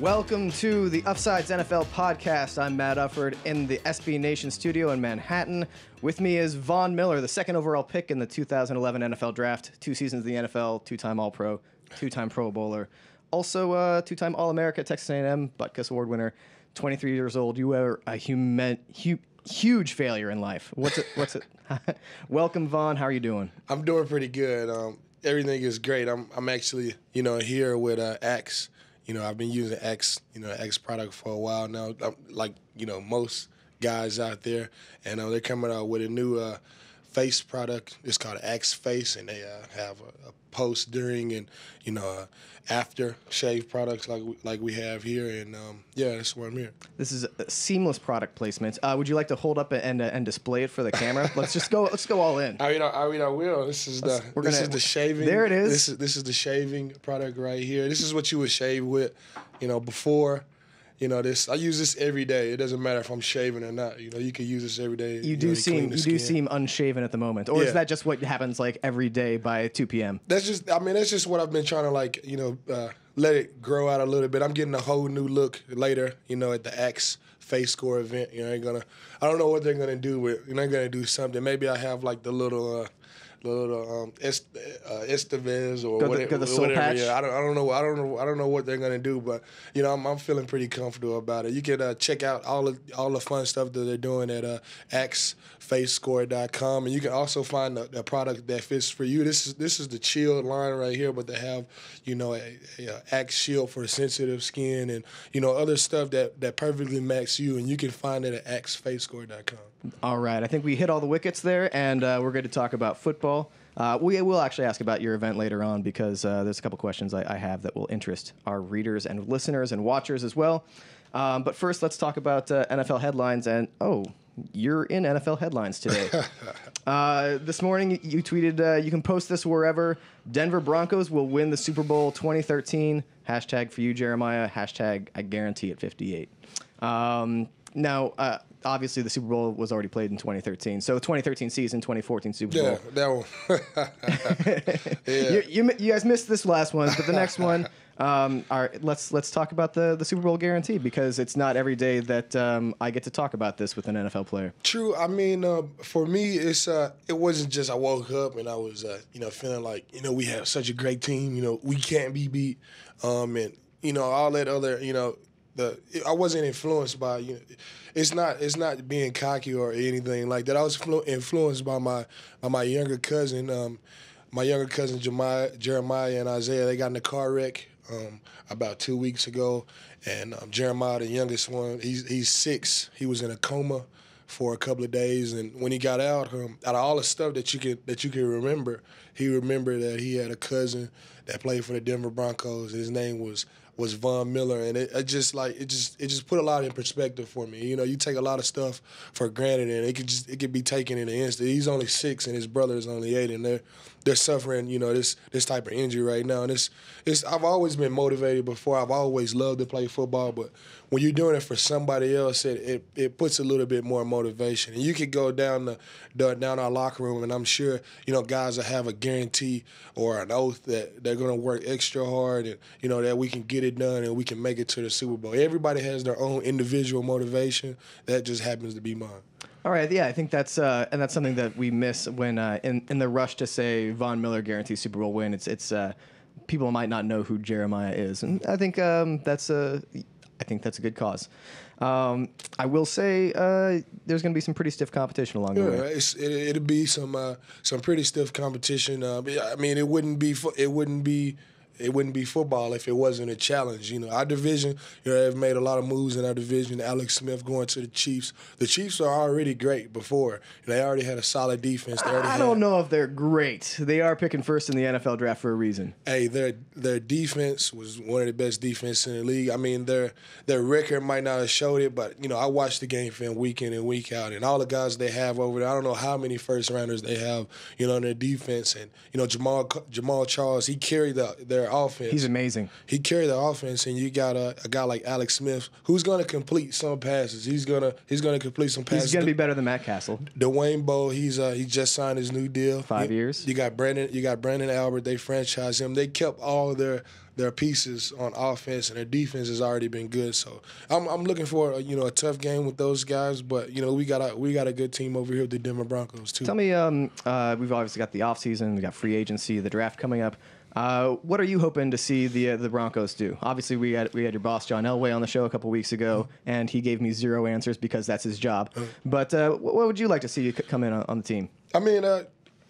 Welcome to the Uffsides NFL podcast. I'm Matt Ufford in the SB Nation studio in Manhattan. With me is Von Miller, the second overall pick in the 2011 NFL draft. 2 seasons in the NFL, 2-time All-Pro, 2-time Pro Bowler. Also, 2-time All-America at Texas A&M, Butkus Award winner. 23 years old. You were a huge failure in life. What's it? Welcome, Von. How are you doing? I'm doing pretty good. Everything is great. I'm actually, here with X. I've been using X, X product for a while now, like, most guys out there. And they're coming out with a new face product. It's called X Face, and they have a post during and, after shave products like we have here. And, that's why I'm here. This is a seamless product placement. Would you like to hold up and display it for the camera? Let's go all in. I will. This is the shaving. There it is. This is the shaving product right here. This is what you would shave with, before. This I use this every day. It doesn't matter if I'm shaving or not. You can use this every day. You do seem unshaven at the moment, or is that just what happens like every day by 2 p.m.? That's just what I've been trying to let it grow out a little bit. I'm getting a whole new look later, at the X Face Score event. I don't know what they're gonna do with. They're gonna do something. Maybe I have like the little Estevez or whatever. Patch. Yeah, I don't know what they're gonna do, but I'm feeling pretty comfortable about it. You can check out all the fun stuff that they're doing at xfacescore.com, and you can also find the product that fits for you. This is the chilled line right here, but they have a X Shield for sensitive skin and other stuff that perfectly match you, and you can find it at xfacescore.com. All right, I think we hit all the wickets there, and we're going to talk about football. We will actually ask about your event later on because there's a couple questions I have that will interest our readers and listeners and watchers as well. But first, let's talk about NFL headlines. And, you're in NFL headlines today. This morning, you tweeted, you can post this wherever. Denver Broncos will win the Super Bowl 2013. Hashtag for you, Jeremiah. Hashtag I guarantee it 58. Now, obviously, the Super Bowl was already played in 2013. So, 2013 season, 2014 Super Bowl. Yeah, that one. Yeah. You guys missed this last one, but the next one. All right, let's talk about the Super Bowl guarantee because it's not every day that I get to talk about this with an NFL player. True. I mean, for me, it wasn't just I woke up and I was feeling like we have such a great team. We can't be beat, and all that other I wasn't influenced by it's not being cocky or anything like that. I was influenced by my younger cousin, Jeremiah and Isaiah. They got in a car wreck about 2 weeks ago, and Jeremiah, the youngest one, he's 6. He was in a coma for a couple of days, and when he got out of all the stuff that you can remember, he remembered that he had a cousin that played for the Denver Broncos. His name was Von Miller, and it just put a lot in perspective for me. You take a lot of stuff for granted, and it could be taken in an instant. He's only 6, and his brother is only 8, and they're suffering this type of injury right now. And I've always been motivated before. I've always loved to play football, but when you're doing it for somebody else, it puts a little bit more motivation. And you could go down our locker room, and I'm sure guys will have a guarantee or an oath that they're going to work extra hard, and that we can get it done and we can make it to the Super Bowl. Everybody has their own individual motivation. That just happens to be mine. All right, yeah, I think that's something that we miss when in the rush to say Von Miller guarantees Super Bowl win. It's people might not know who Jeremiah is, and I think that's a good cause. I will say there's going to be some pretty stiff competition along the way. It'll be some pretty stiff competition. I mean, it wouldn't be football if it wasn't a challenge. Our division, have made a lot of moves in our division. Alex Smith going to the Chiefs. The Chiefs are already great before. They already had a solid defense. I don't know if they're great. They are picking first in the NFL draft for a reason. Hey, their defense was one of the best defenses in the league. I mean, their record might not have showed it, but, I watch the game film week in and week out. And all the guys they have over there, I don't know how many first-rounders they have, in their defense. And, Jamal Charles, he carried their their offense. He's amazing. He carried the offense, and you got a guy like Alex Smith who's going to complete some passes. He's gonna complete some passes. He's going to be better than Matt Castle. Dwayne Bowe, he just signed his new deal. 5 years. You got Brandon Albert. They franchised him. They kept all their pieces on offense, and their defense has already been good. So I'm looking for a tough game with those guys. But we got a good team over here with the Denver Broncos too. Tell me, we've obviously got the offseason, we got free agency, the draft coming up. What are you hoping to see the Broncos do? Obviously, we had your boss John Elway on the show a couple weeks ago, and he gave me 0 answers because that's his job. But what would you like to see come in on the team? I mean,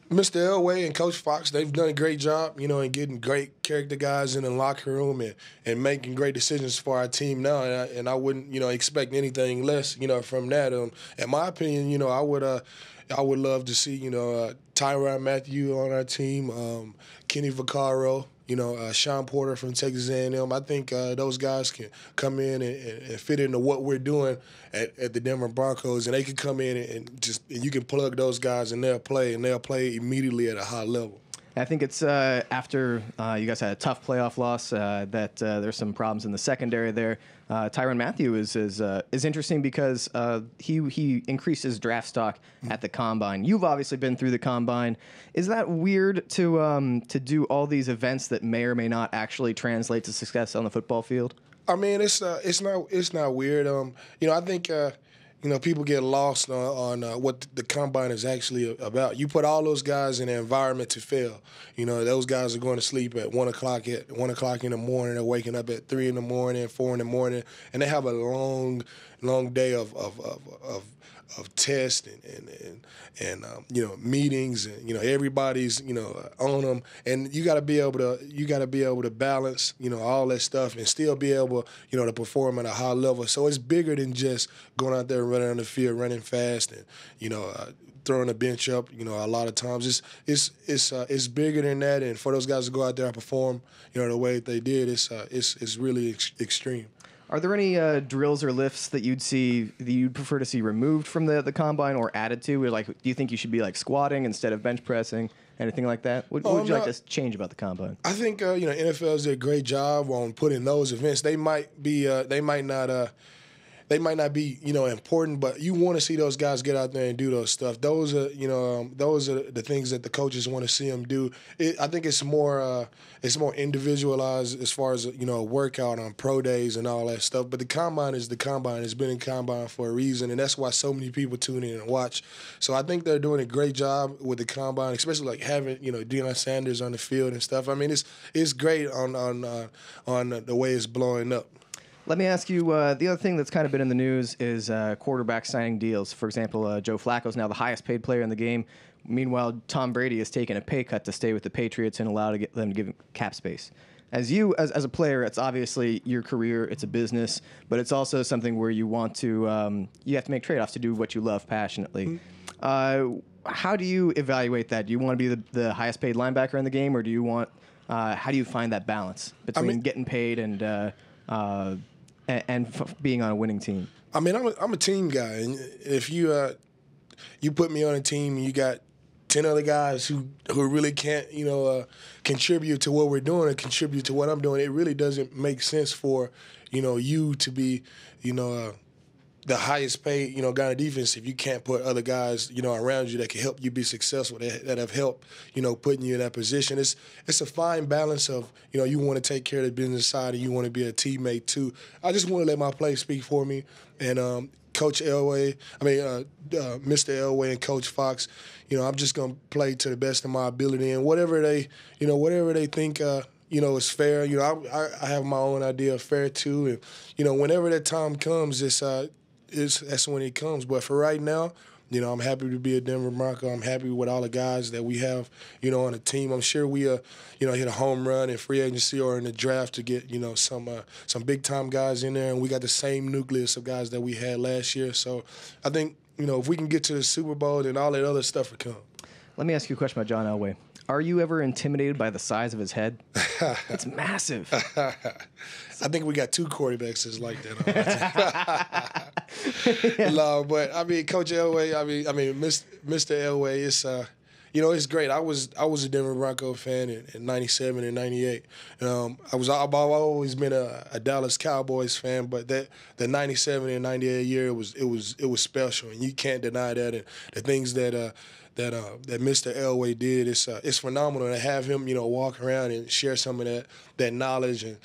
Mr. Elway and Coach Fox, they've done a great job, in getting great character guys in the locker room and making great decisions for our team now. And I wouldn't, expect anything less, from that. In my opinion, I would love to see, Tyrann Mathieu on our team, Kenny Vaccaro, Sean Porter from Texas A&M. I think those guys can come in and fit into what we're doing at the Denver Broncos, and they can come in and you can plug those guys and they'll play immediately at a high level. I think it's after you guys had a tough playoff loss that there's some problems in the secondary there. Tyrann Mathieu is interesting because he increased his draft stock at the Combine. You've obviously been through the Combine. Is that weird to do all these events that may or may not actually translate to success on the football field? I mean, it's not weird. I think. People get lost on what the Combine is actually about. You put all those guys in an environment to fail. Those guys are going to sleep at 1 o'clock in the morning. They're waking up at 3 in the morning, 4 in the morning, and they have a long day of tests and meetings, and everybody's on them, and you got to be able to balance all that stuff and still be able to perform at a high level. So it's bigger than just going out there and running on the field, running fast, and throwing the bench up. A lot of times it's bigger than that, and for those guys to go out there and perform the way that they did, it's really extreme. Are there any drills or lifts that you'd prefer to see removed from the Combine or added to? Like, do you think you should be like squatting instead of bench pressing, anything like that? What would you like to change about the Combine? I think NFL's did a great job on putting those events. They might not be important, but you want to see those guys get out there and do those stuff. Those are the things that the coaches want to see them do. I think it's more individualized as far as a workout on pro days and all that stuff. But the Combine is the Combine. It's been in Combine for a reason, and that's why so many people tune in and watch. So I think they're doing a great job with the Combine, especially like having Deion Sanders on the field and stuff. I mean, it's great on the way it's blowing up. Let me ask you, the other thing that's kind of been in the news is quarterback signing deals. For example, Joe Flacco is now the highest paid player in the game. Meanwhile, Tom Brady has taken a pay cut to stay with the Patriots and allow them to give him cap space. As a player, it's obviously your career, it's a business, but it's also something where you want to, you have to make trade-offs to do what you love passionately. How do you evaluate that? Do you want to be the highest paid linebacker in the game, or do you want, how do you find that balance between getting paid and being on a winning team? I mean, I'm a team guy, and if you put me on a team and you got 10 other guys who really can't contribute to what we're doing and contribute to what I'm doing, it really doesn't make sense for you to be the highest paid guy in defense if you can't put other guys around you that can help you be successful, that have helped putting you in that position. It's a fine balance of you want to take care of the business side and you want to be a teammate too. I just want to let my play speak for me, and Coach Elway, Mr. Elway and Coach Fox, I'm just gonna play to the best of my ability, and whatever they think is fair. I have my own idea of fair too, and whenever that time comes, that's when it comes. But for right now, I'm happy to be a Denver Bronco. I'm happy with all the guys that we have, on the team. I'm sure we, hit a home run in free agency or in the draft to get, some big time guys in there, and we got the same nucleus of guys that we had last year. So I think, if we can get to the Super Bowl, then all that other stuff will come. Let me ask you a question about John Elway. Are you ever intimidated by the size of his head? It's massive. I think we got 2 quarterbacks that's like that. Yeah. No, but Coach Elway. Mr. Elway. It's great. I was a Denver Broncos fan in '97 and '98. I've always been a Dallas Cowboys fan, but the '97 and '98 year it was special, and you can't deny that. And the things that Mr. Elway did, it's phenomenal to have him, walk around and share some of that knowledge, and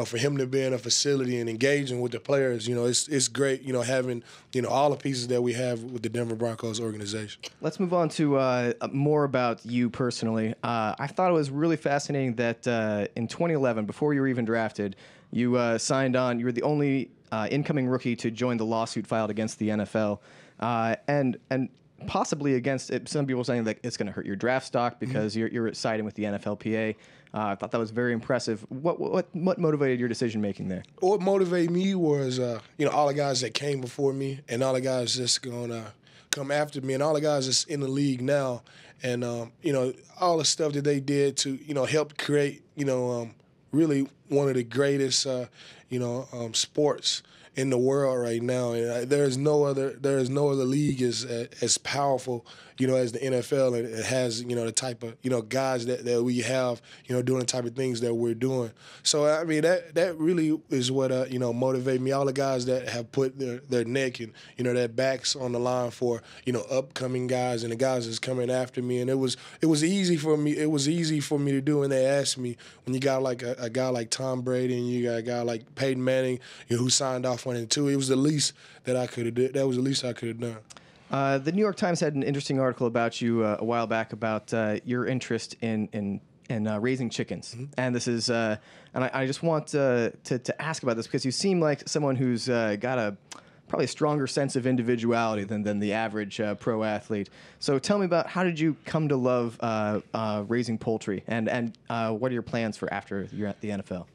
for him to be in a facility and engaging with the players, it's great, having all the pieces that we have with the Denver Broncos organization. Let's move on to more about you personally. I thought it was really fascinating that in 2011, before you were even drafted, you signed on. You were the only incoming rookie to join the lawsuit filed against the NFL, and possibly against it. Some people saying that it's going to hurt your draft stock because you're siding with the NFLPA. I thought that was very impressive. What motivated your decision making there? What motivated me was all the guys that came before me and all the guys that's gonna come after me and all the guys that's in the league now, and all the stuff that they did to help create really one of the greatest sports in the world right now, and there is no other league as powerful, as the NFL, and it has the type of guys that we have doing the type of things that we're doing. So I mean that really is what motivated me. All the guys that have put their neck and their backs on the line for upcoming guys and the guys that's coming after me, and it was easy for me. It was easy for me to do when they asked me. When you got like a guy like Tom Brady and you got a guy like Peyton Manning who signed off 1 and 2, it was the least that I could have done. That was the least I could have done. The New York Times had an interesting article about you a while back about your interest in raising chickens, and this is and I just want to ask about this because you seem like someone who's got probably a stronger sense of individuality than the average pro athlete. So tell me about how did you come to love raising poultry, and what are your plans for after you're at the NFL?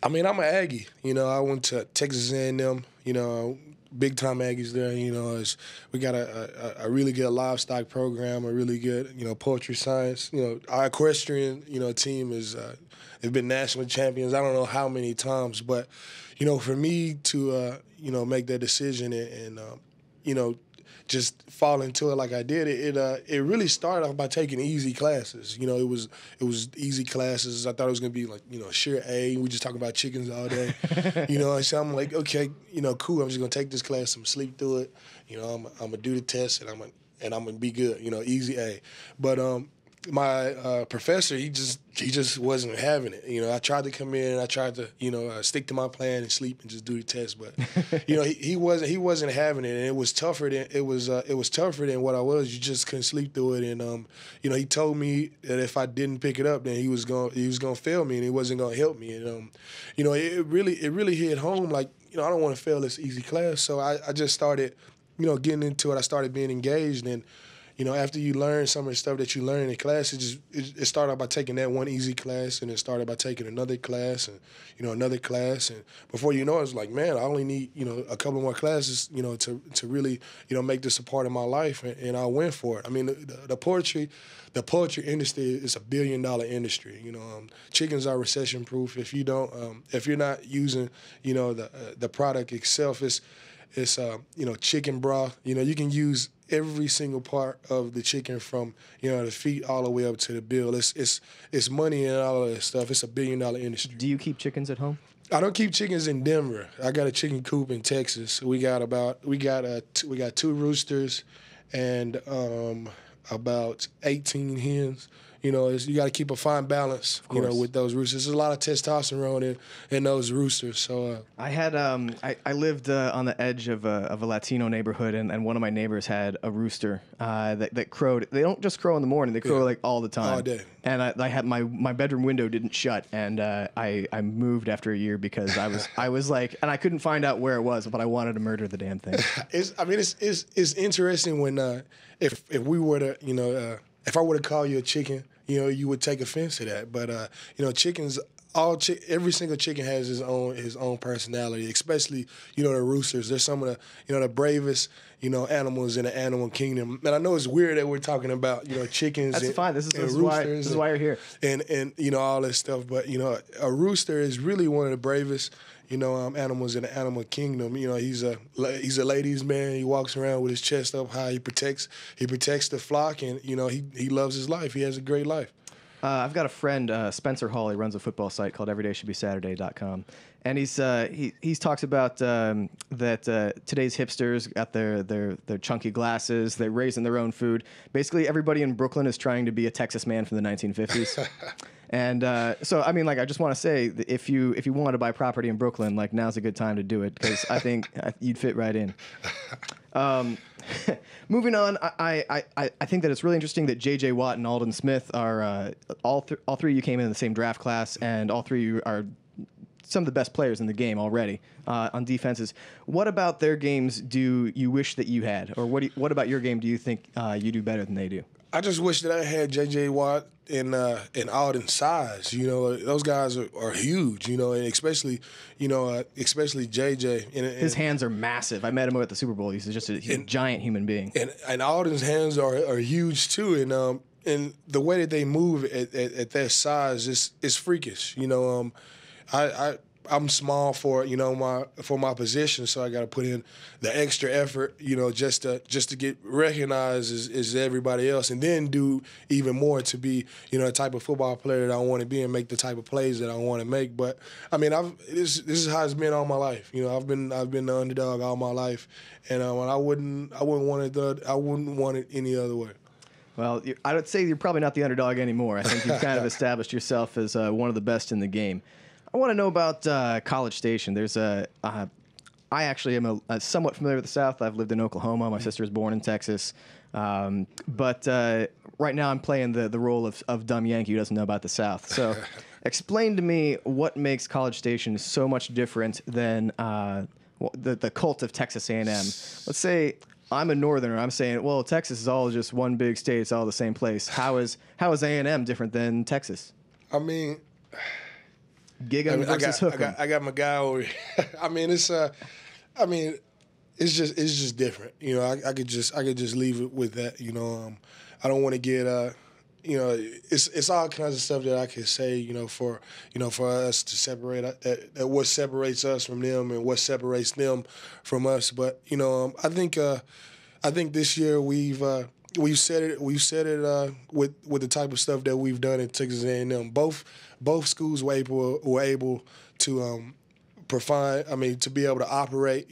I mean, I'm an Aggie. I went to Texas A&M. Big time Aggies there. We got a really good livestock program, a really good poultry science. Our equestrian team is they've been national champions. I don't know how many times, but for me to make that decision and just fall into it like I did, it really started off by taking easy classes. It was easy classes. I thought it was gonna be like sheer A. We just talk about chickens all day. So I'm like, okay, cool. I'm just gonna take this class. I'm gonna sleep through it. I'm gonna do the test and I'm gonna be good. Easy A. But my professor, he just wasn't having it. I tried to come in and I tried to stick to my plan and sleep and just do the test, but he wasn't having it, and it was tougher than what I was. You just couldn't sleep through it, and he told me that if I didn't pick it up, then he was gonna fail me and he wasn't gonna help me, and it really hit home. Like I don't want to fail this easy class, so I just started getting into it. I started being engaged, and after you learn some of the stuff that you learn in the class, it started out by taking that one easy class, and it started by taking another class and, another class. And before you know it, it's like, man, I only need, a couple more classes, to really, make this a part of my life. And I went for it. I mean, the poultry industry is $1 billion industry. Chickens are recession proof. If you're not using, the product itself, it's chicken broth. You can use every single part of the chicken from the feet all the way up to the bill. It's money and all of that stuff. It's $1 billion industry. Do you keep chickens at home? I don't keep chickens in Denver. I got a chicken coop in Texas. We got 2 roosters and about 18 hens. You got to keep a fine balance, with those roosters. There's a lot of testosterone in those roosters. So I had I lived on the edge of a Latino neighborhood, and one of my neighbors had a rooster that crowed. They don't just crow in the morning; they crow like all the time, all day. And I had my bedroom window didn't shut, and I moved after a year because I was like, and I couldn't find out where it was, but I wanted to murder the damn thing. It's interesting when if we were to if I were to call you a chicken, you would take offense to that. But chickens every single chicken has his own personality, especially, the roosters. They're some of the bravest, animals in the animal kingdom. And I know it's weird that we're talking about, chickens. That's and, fine. This and is roosters why you're here. And all this stuff. But, a rooster is really one of the bravest, animals in the animal kingdom. He's a ladies' man. He walks around with his chest up high. He protects the flock, and, he loves his life. He has a great life. I've got a friend, Spencer Hall. He runs a football site called EverydayShouldBeSaturday.com, and he talks about that today's hipsters got their chunky glasses. They're raising their own food. Basically, everybody in Brooklyn is trying to be a Texas man from the 1950s. And so, I mean, like, I just want to say that if you want to buy property in Brooklyn, like, now's a good time to do it, because I think you'd fit right in. Moving on, I think that it's really interesting that J.J. Watt and Aldon Smith are all three of you came in the same draft class, and all three of you are some of the best players in the game already on defenses. What about their games do you wish that you had, or what about your game do you think you do better than they do? I just wish that I had J.J. Watt in Alden's size. Those guys are huge. And especially J.J. His hands are massive. I met him at the Super Bowl. He's just a giant human being. And Alden's hands are huge too. And the way that they move at that size is freakish. I'm small for my position, so I got to put in the extra effort, just to get recognized as everybody else, and then do even more to be, the type of football player that I want to be and make the type of plays that I want to make. But I mean, this is how it's been all my life. I've been the underdog all my life, and I wouldn't want it any other way. Well, I would say you're probably not the underdog anymore. I think you've kind of established yourself as one of the best in the game. I want to know about College Station. I actually am somewhat familiar with the South. I've lived in Oklahoma. My sister was born in Texas. But right now I'm playing the role of dumb Yankee who doesn't know about the South. So explain to me what makes College Station so much different than the cult of Texas A&M. Let's say I'm a Northerner. I'm saying, well, Texas is all just one big state. It's all the same place. How is A&M different than Texas? I mean... Giggum versus Hookem. I got my guy over here. It's just different. I could just leave it with that. I don't want to get it's all kinds of stuff that I could say. For us to separate that what separates us from them and what separates them from us. But I think this year we've said it with the type of stuff that we've done at Texas A&M. Both schools were able to to be able to operate,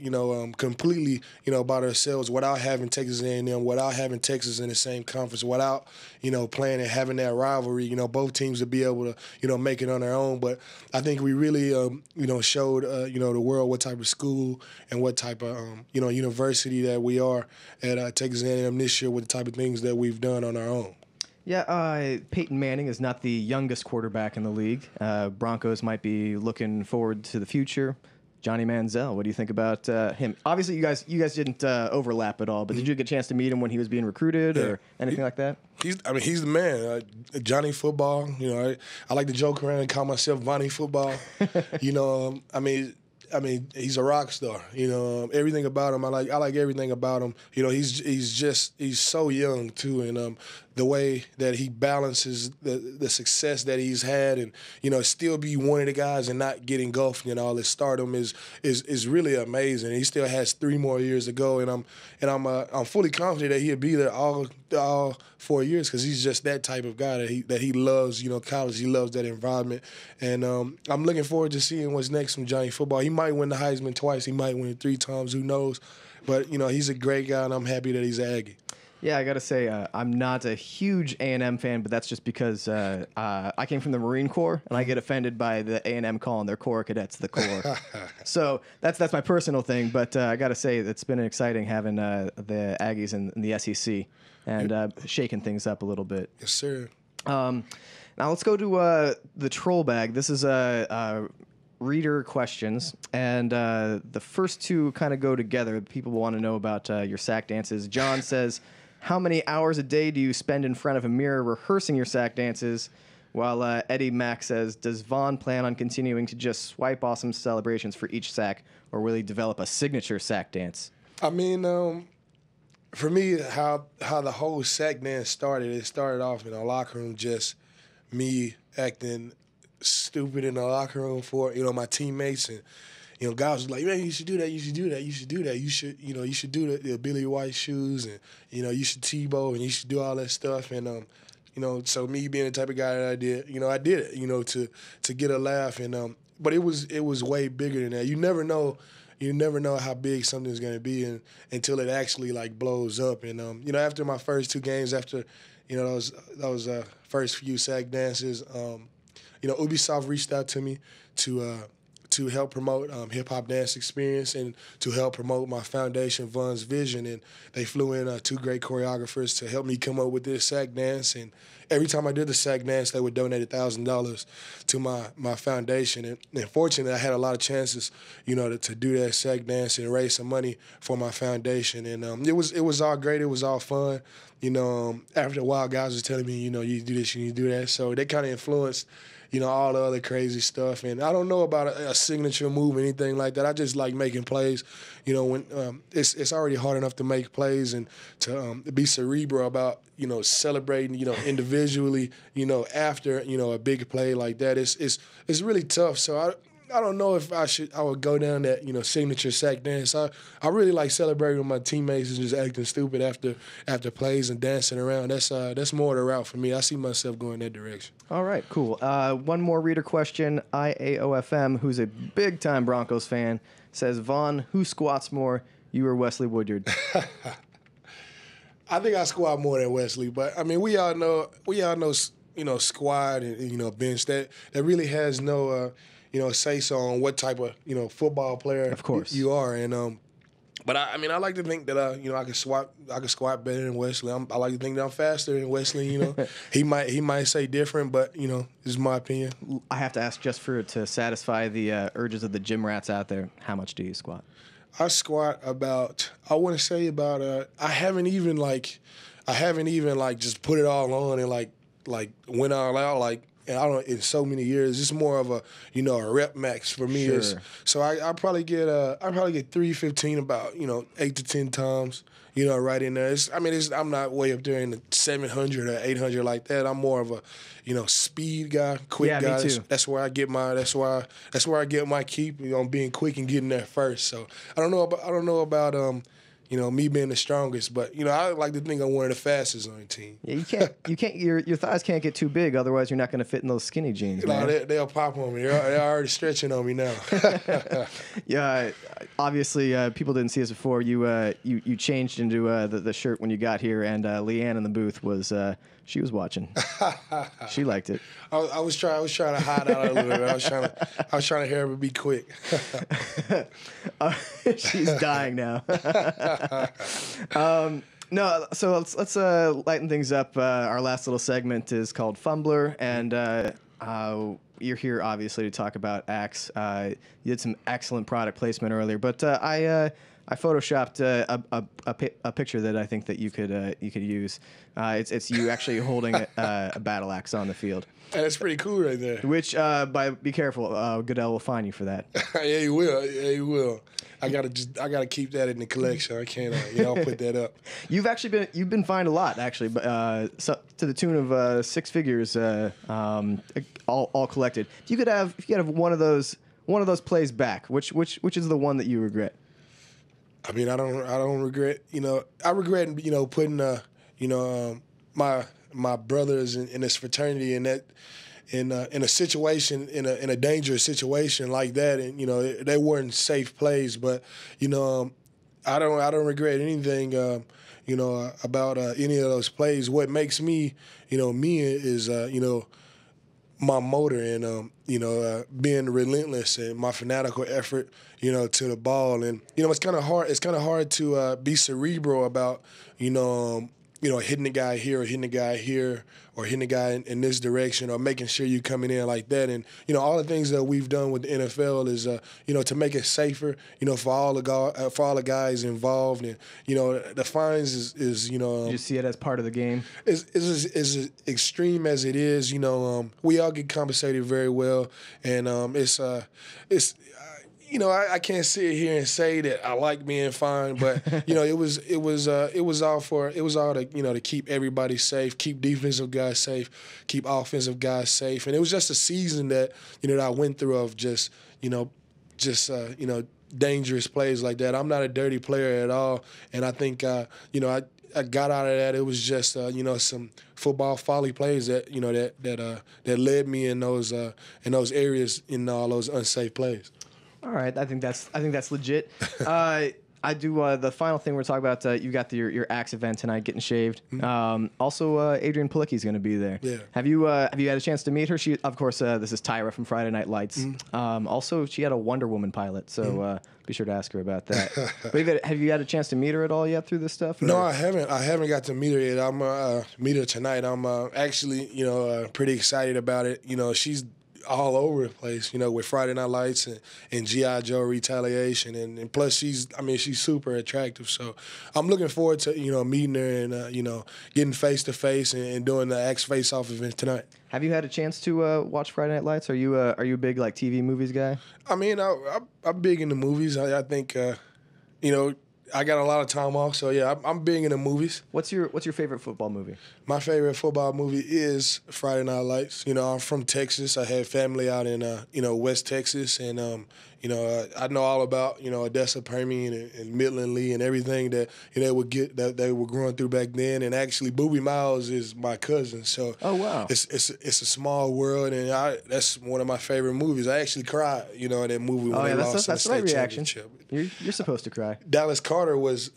completely, by themselves without having Texas A&M, without having Texas in the same conference, without, playing and having that rivalry. Both teams would be able to, make it on their own. But I think we really, showed, the world what type of school and what type of, university that we are at Texas A&M this year with the type of things that we've done on our own. Yeah, Peyton Manning is not the youngest quarterback in the league. Broncos might be looking forward to the future. Johnny Manziel, what do you think about him? Obviously, you guys didn't overlap at all, but did you get a chance to meet him when he was being recruited or anything like that? He's the man. Johnny Football. I like to joke around and call myself Vonnie Football. He's a rock star. Everything about him. I like everything about him. He's so young too, and the way that he balances the success that he's had, and still be one of the guys and not get engulfed in all his stardom is really amazing. He still has 3 more years to go, and I'm fully confident that he'll be there all 4 years because he's just that type of guy that he loves. College. He loves that environment, and I'm looking forward to seeing what's next from Johnny Football. He might win the Heisman twice. He might win it 3 times. Who knows? But he's a great guy, and I'm happy that he's an Aggie. Yeah, I got to say, I'm not a huge A&M fan, but that's just because I came from the Marine Corps, and I get offended by the A&M calling their Corps cadets the Corps. So that's my personal thing, but I got to say, it's been exciting having the Aggies in the SEC and shaking things up a little bit. Yes, sir. Now let's go to the troll bag. This is reader questions, and the first 2 kind of go together. People want to know about your sack dances. John says, how many hours a day do you spend in front of a mirror rehearsing your sack dances? While Eddie Mack says, does Vaughn plan on continuing to just swipe awesome celebrations for each sack, or will he develop a signature sack dance? I mean, for me, how the whole sack dance started, it started off in a locker room, just me acting stupid in the locker room for, my teammates. And, guys was like, man, you should do that, you should do that, you should do that. You should do the Billy White shoes, and, you should Tebow, and you should do all that stuff. And, so me being the type of guy that I did it, to get a laugh. And but it was way bigger than that. You never know how big something's going to be until it actually like blows up. And after my first 2 games, after those first few sack dances, Ubisoft reached out to me to help promote Hip Hop Dance Experience and to help promote my foundation, Vaughn's Vision. And they flew in 2 great choreographers to help me come up with this sack dance. And every time I did the sack dance, they would donate $1,000 to my foundation. And fortunately, I had a lot of chances, to do that sack dance and raise some money for my foundation. And it was all great. It was all fun. After a while, guys were telling me, you do this, you do that. So they kind of influenced all the other crazy stuff. And I don't know about a signature move or anything like that. I just like making plays. When it's already hard enough to make plays and to be cerebral about, celebrating, individually, after, a big play like that. It's really tough. So I don't know if I would go down that, signature sack dance. I really like celebrating with my teammates and just acting stupid after plays and dancing around. That's more the route for me. I see myself going that direction. All right, cool. One more reader question. IAOFM, who's a big-time Broncos fan, says, Vaughn, who squats more, you or Wesley Woodyard? I think I squat more than Wesley, but I mean, we all know, squad and bench that really has no say so on what type of football player of course you are. And but I like to think that I can squat better than Wesley. I like to think that I'm faster than Wesley. He might say different, but this is my opinion. I have to ask just to satisfy the urges of the gym rats out there. How much do you squat? I squat about, I want to say about I haven't even just put it all on and like went all out and I don't in so many years. It's more of a a rep max for me. Sure. So I probably get 315 about 8 to 10 times. Right in there. I'm not way up there in the 700 or 800 like that. I'm more of a speed guy, quick guy. Me too. That's where I get my keep. Being quick and getting there first. So I don't know about me being the strongest, but I like to think I'm one of the fastest on the team. Yeah, you can't. Your thighs can't get too big, otherwise you're not going to fit in those skinny jeans. Man. They'll pop on me. They're already stretching on me now. Yeah, obviously people didn't see us before. You changed into the shirt when you got here, and Leanne in the booth was she was watching. She liked it. I was trying to hide out a little bit. I was trying to hear her be quick. She's dying now. No, so let's lighten things up. Our last little segment is called Fumbler, and you're here obviously to talk about Axe. You did some excellent product placement earlier, but I photoshopped a picture that I think that you could use. It's you actually holding a battle axe on the field. That's pretty cool right there. Which be careful, Goodell will fine you for that. Yeah, he will. Yeah, he will. I gotta keep that in the collection. I can't put that up. You've been fined a lot actually, but so, to the tune of 6 figures, all collected. If you could have one of those plays back, which is the one that you regret? I mean, I don't regret. I regret putting my brothers in this fraternity in a situation in a dangerous situation like that, and they weren't safe plays. But I don't regret anything. About any of those plays. What makes me me is my motor and being relentless and my fanatical effort to the ball. And it's kind of hard to be cerebral about hitting the guy here or hitting the guy here or hitting the guy in this direction or making sure you're coming in like that. And, all the things that we've done with the NFL is, to make it safer, for all the guys involved. And, the fines is you just see it as part of the game. Is as extreme as it is, we all get compensated very well. And I can't sit here and say that I like being fined, but it was all to keep everybody safe, keep defensive guys safe, keep offensive guys safe, and it was just a season that that I went through of just dangerous plays like that. I'm not a dirty player at all, and I think I got out of that. It was just some football folly plays that that led me in those areas in all those unsafe plays. All right, I think that's legit. I do the final thing we're talking about. You got your Axe event tonight, getting shaved. Mm-hmm. Also, Adrienne Palicki's going to be there. Yeah. Have you had a chance to meet her? She, of course, this is Tyra from Friday Night Lights. Mm-hmm. Also, she had a Wonder Woman pilot, so be sure to ask her about that. But have you had a chance to meet her at all yet through this stuff? Or? No, I haven't. I haven't got to meet her yet. I'm meet her tonight. I'm actually pretty excited about it. She's all over the place, with Friday Night Lights and G.I. Joe Retaliation. And plus she's super attractive. So I'm looking forward to, meeting her and, getting face-to-face and doing the Axe Face-Off event tonight. Have you had a chance to watch Friday Night Lights? Are you a big, TV movies guy? I'm big into movies. I think, I got a lot of time off, so yeah, I'm big into movies. What's your favorite football movie? My favorite football movie is Friday Night Lights. I'm from Texas. I have family out in West Texas, and I know all about Odessa, Permian, and Midland Lee, and everything that that they were growing through back then. And actually, Boobie Miles is my cousin, so oh wow, it's a small world, and that's one of my favorite movies. I actually cried, in that movie when they lost in the state championship. You're supposed to cry. Dallas Carter is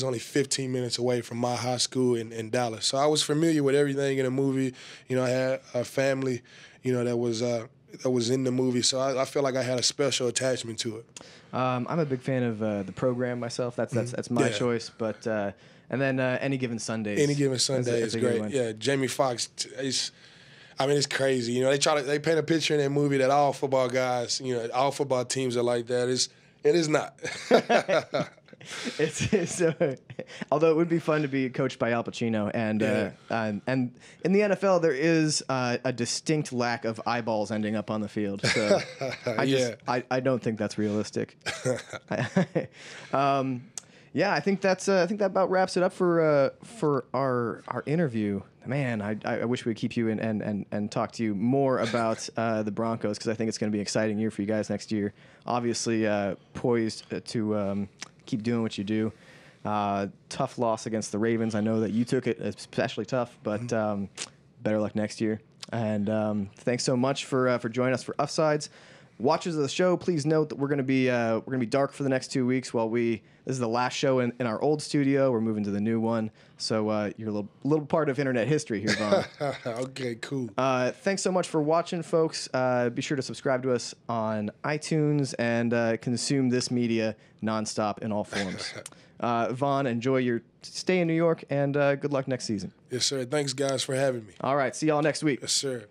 only 15 minutes away from my high school in Dallas, so I was familiar with everything in the movie. I had a family, that was in the movie, so I feel like I had a special attachment to it. I'm a big fan of the program myself. That's my choice, but and then Any Given Sunday. Any Given Sunday is great. Yeah, Jamie Foxx is. It's crazy. They paint a picture in that movie that all football guys, all football teams are like that. It is not. It's although it would be fun to be coached by Al Pacino, and in the NFL there is a distinct lack of eyeballs ending up on the field. So I don't think that's realistic. Yeah, I think that about wraps it up for our interview. Man, I wish we'd keep you and talk to you more about the Broncos, because I think it's going to be an exciting year for you guys next year. Obviously, poised to keep doing what you do. Tough loss against the Ravens. I know that you took it especially tough, but better luck next year. And thanks so much for joining us for Uffsides. Watchers of the show, please note that we're going to be dark for the next 2 weeks while this is the last show in our old studio. We're moving to the new one, so you're a little part of internet history here, Vaughn. Okay, cool. Thanks so much for watching, folks. Be sure to subscribe to us on iTunes and consume this media nonstop in all forms. Vaughn, enjoy your stay in New York, and good luck next season. Yes, sir. Thanks, guys, for having me. All right, see y'all next week. Yes, sir.